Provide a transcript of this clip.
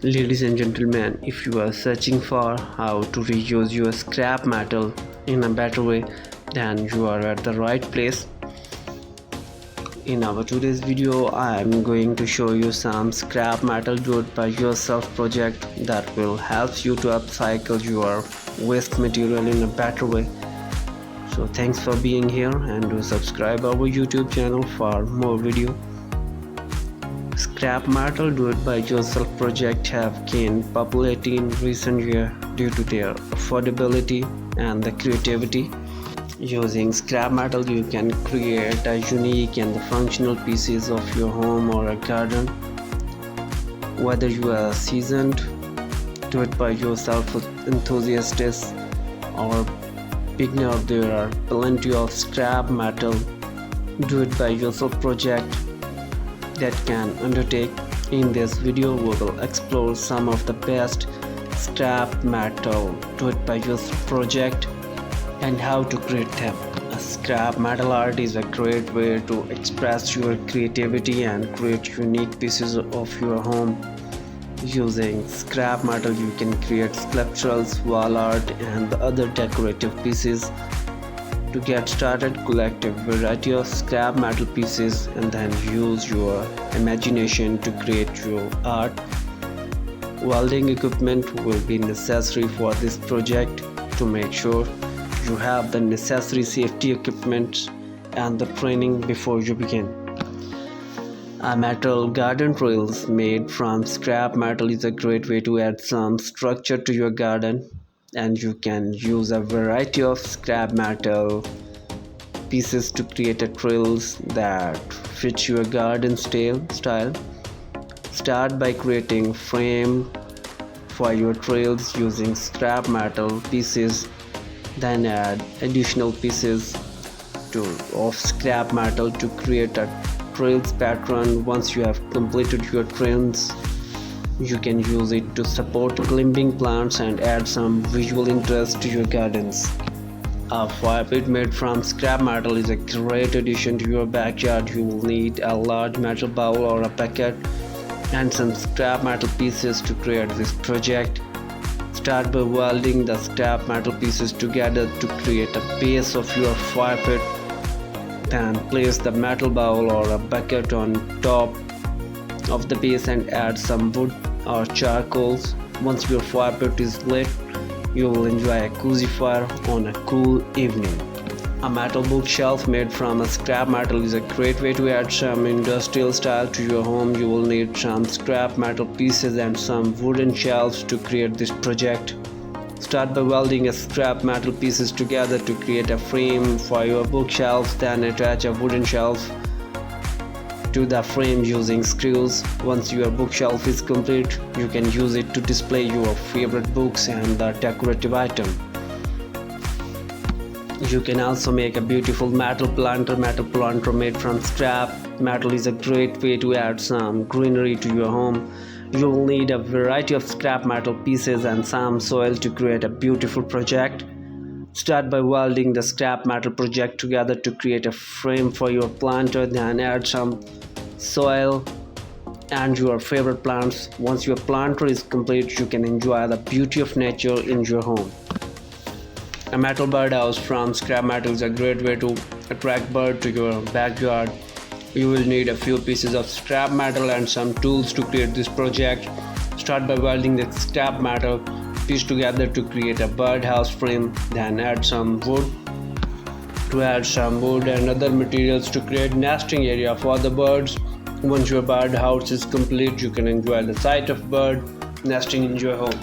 Ladies and gentlemen, if you are searching for how to reuse your scrap metal in a better way, then you are at the right place. In our today's video, I am going to show you some scrap metal do-it-by-yourself project that will help you to upcycle your waste material in a better way. So thanks for being here, and do subscribe our YouTube channel for more video. Scrap metal do-it-by-yourself projects have gained popularity in recent years due to their affordability and the creativity. Using scrap metal, you can create a unique and functional pieces of your home or a garden. Whether you are a seasoned do-it-by-yourself enthusiast or beginner, there are plenty of scrap metal do-it-by-yourself projects that can undertake. In this video, we will explore some of the best scrap metal do-it-by-yourself project and how to create them. Scrap metal art is a great way to express your creativity and create unique pieces of your home. Using scrap metal, you can create sculptures, wall art, and other decorative pieces. To get started, collect a variety of scrap metal pieces and then use your imagination to create your art. Welding equipment will be necessary for this project. To make sure you have the necessary safety equipment and the training before you begin. A metal garden rails made from scrap metal is a great way to add some structure to your garden, and you can use a variety of scrap metal pieces to create a trails that fit your garden style. Start by creating frame for your trails using scrap metal pieces, then add additional pieces of scrap metal to create a trails pattern. Once you have completed your trails, you can use it to support climbing plants and add some visual interest to your gardens. A fire pit made from scrap metal is a great addition to your backyard. You will need a large metal bowl or a bucket and some scrap metal pieces to create this project. Start by welding the scrap metal pieces together to create a base of your fire pit. Then place the metal bowl or a bucket on top of the base and add some wood or charcoals. Once your fire pit is lit, you will enjoy a cozy fire on a cool evening. A metal bookshelf made from a scrap metal is a great way to add some industrial style to your home. You will need some scrap metal pieces and some wooden shelves to create this project. Start by welding a scrap metal pieces together to create a frame for your bookshelf. Then attach a wooden shelf to the frame using screws. Once your bookshelf is complete, you can use it to display your favorite books and the decorative item. You can also make a beautiful metal planter. Metal planter made from scrap metal is a great way to add some greenery to your home. You will need a variety of scrap metal pieces and some soil to create a beautiful project. Start by welding the scrap metal project together to create a frame for your planter. Then add some soil and your favorite plants. Once your planter is complete, you can enjoy the beauty of nature in your home. A metal birdhouse from scrap metal is a great way to attract birds to your backyard. You will need a few pieces of scrap metal and some tools to create this project. Start by welding the scrap metal piece together to create a birdhouse frame. Then add some wood and other materials to create nesting area for the birds. Once your birdhouse is complete, you can enjoy the sight of bird nesting in your home.